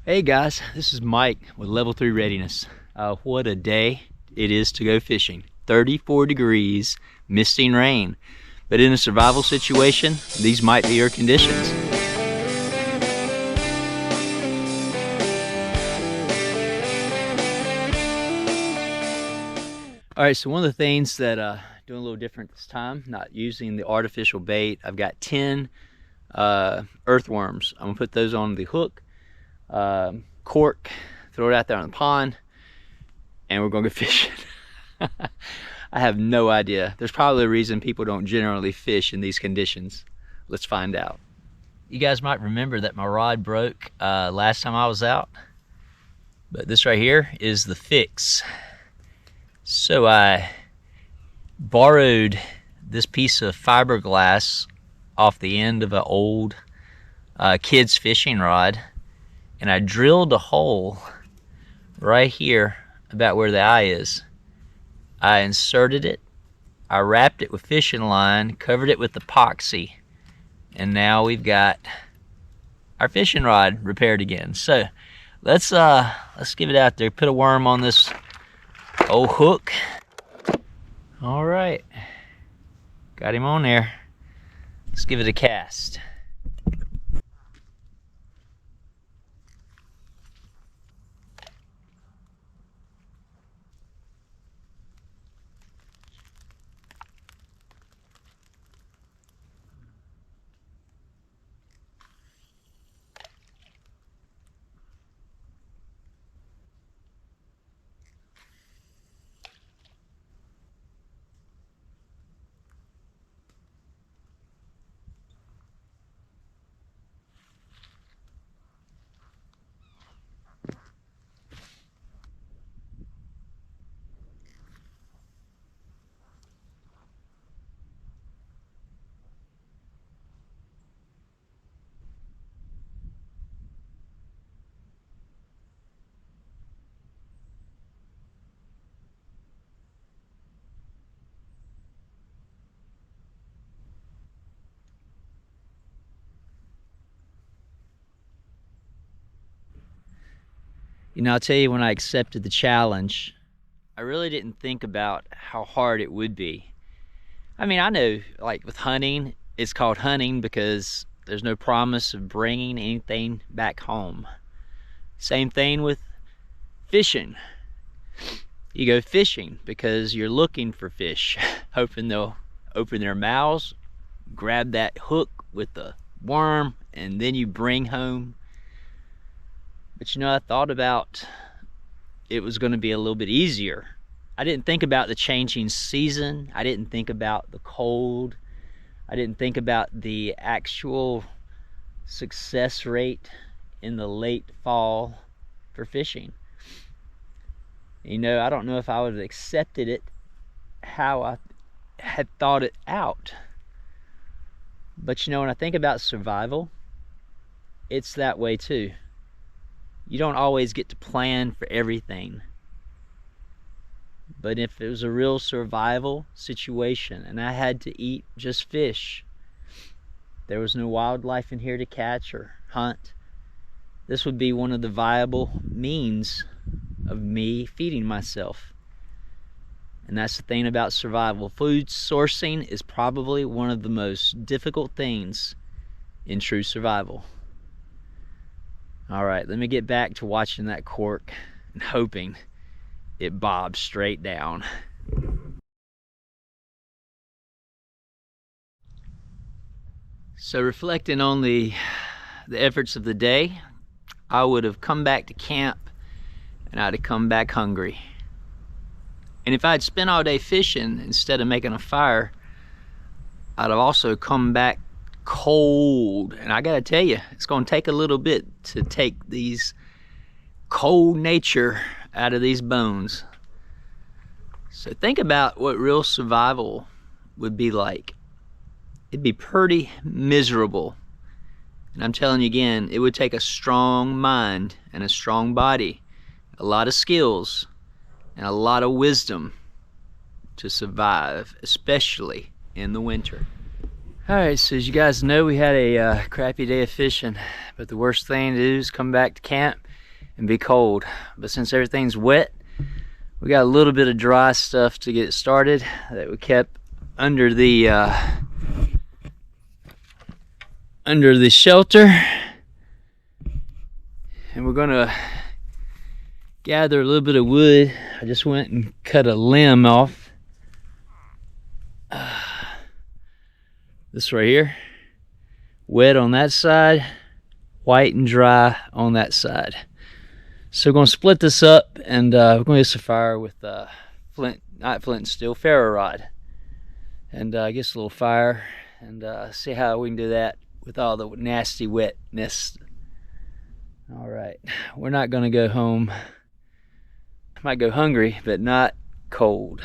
Hey guys, this is Mike with Level 3 Readiness. What a day it is to go fishing. 34 degrees, misting rain. But in a survival situation, these might be your conditions. Alright, so one of the things that doing a little different this time, not using the artificial bait. I've got 10 earthworms. I'm gonna put those on the hook. Cork, throw it out there on the pond, and we're gonna go fishing. I have no idea. There's probably a reason people don't generally fish in these conditions. Let's find out. You guys might remember that my rod broke last time I was out, but this right here is the fix. So I borrowed this piece of fiberglass off the end of an old kid's fishing rod, and I drilled a hole right here about where the eye is. I inserted it, I wrapped it with fishing line, covered it with epoxy, and now we've got our fishing rod repaired again. So let's give it out there, put a worm on this old hook. All right, got him on there. Let's give it a cast. You know, I'll tell you, when I accepted the challenge, I really didn't think about how hard it would be. I mean, I know, like with hunting, it's called hunting because there's no promise of bringing anything back home. Same thing with fishing. You go fishing because you're looking for fish, hoping they'll open their mouths, grab that hook with the worm, and then you bring home. But you know, I thought about it was going to be a little bit easier. I didn't think about the changing season. I didn't think about the cold. I didn't think about the actual success rate in the late fall for fishing. You know, I don't know if I would have accepted it how I had thought it out. But you know, when I think about survival, it's that way too. You don't always get to plan for everything. But if it was a real survival situation and I had to eat just fish, there was no wildlife in here to catch or hunt, this would be one of the viable means of me feeding myself. And that's the thing about survival. Food sourcing is probably one of the most difficult things in true survival. All right, let me get back to watching that cork and hoping it bobs straight down. So reflecting on the efforts of the day, I would have come back to camp and I'd have come back hungry. And if I'd spent all day fishing instead of making a fire, I'd have also come back cold. And I gotta tell you, it's gonna take a little bit to take these cold nature out of these bones. So think about what real survival would be like. It'd be pretty miserable. And I'm telling you again, it would take a strong mind and a strong body, a lot of skills and a lot of wisdom to survive, especially in the winter. All right, so as you guys know, we had a crappy day of fishing, but the worst thing to do is come back to camp and be cold. But since everything's wet, we got a little bit of dry stuff to get started that we kept under the shelter, and we're gonna gather a little bit of wood. I just went and cut a limb off. This right here, wet on that side, white and dry on that side. So we're gonna split this up, and we're gonna use a fire with flint, not flint and steel, ferro rod, and get a little fire and see how we can do that with all the nasty wetness. All right, we're not gonna go home. Might go hungry, but not cold.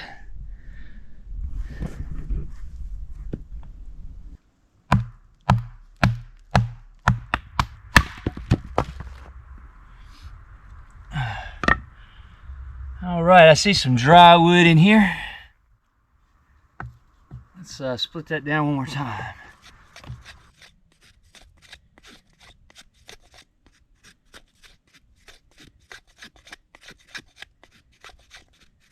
All right, I see some dry wood in here. Let's split that down one more time.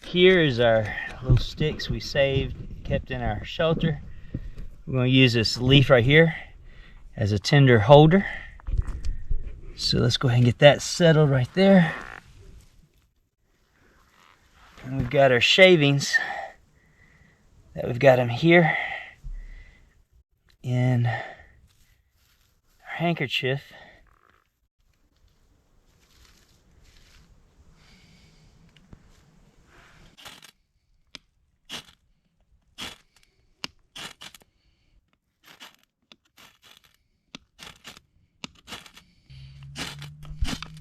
Here is our little sticks we saved, kept in our shelter. We're going to use this leaf right here as a tinder holder. So let's go ahead and get that settled right there. And we've got our shavings that we've got them here in our handkerchief.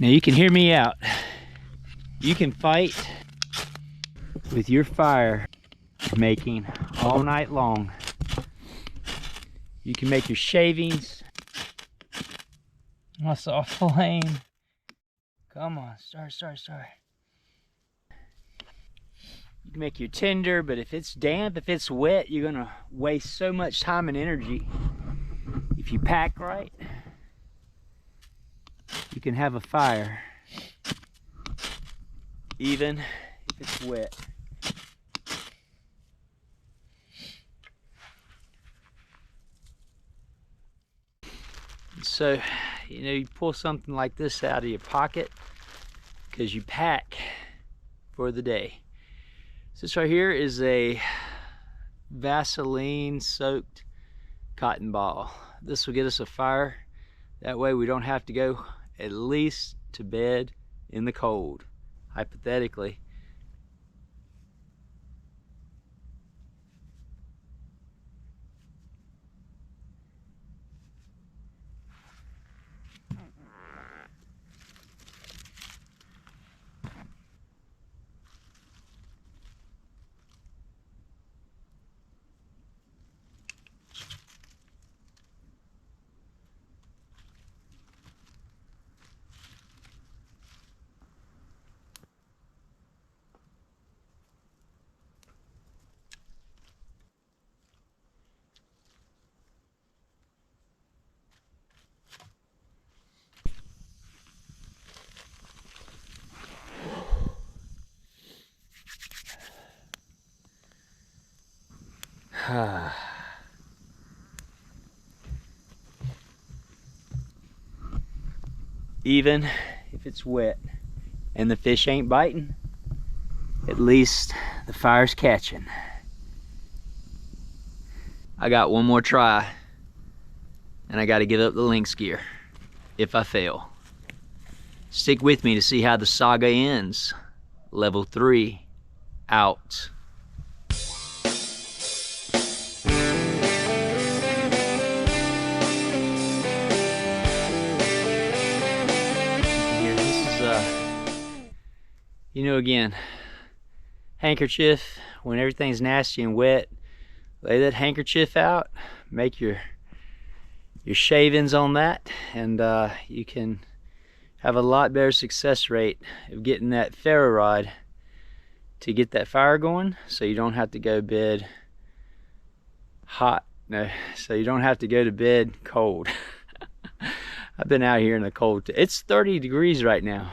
Now you can hear me out. You can fight with your fire making all night long. You can make your shavings. I saw a flame. Come on, start. You can make your tinder, but if it's damp, if it's wet, you're gonna waste so much time and energy. If you pack right, you can have a fire, even if it's wet. So, you pull something like this out of your pocket because you pack for the day. So this right here is a Vaseline soaked cotton ball. This will get us a fire. That way we don't have to go at least to bed in the cold, hypothetically. Even if it's wet and the fish ain't biting, at least the fire's catching. I got one more try, and I got to give up the lynx gear if I fail. Stick with me to see how the saga ends. Level 3 out. Again, handkerchief, when everything's nasty and wet, lay that handkerchief out, make your shavings on that, and you can have a lot better success rate of getting that ferro rod to get that fire going, so you don't have to go to bed hot. No, so you don't have to go to bed cold. I've been out here in the cold. It's 30 degrees right now.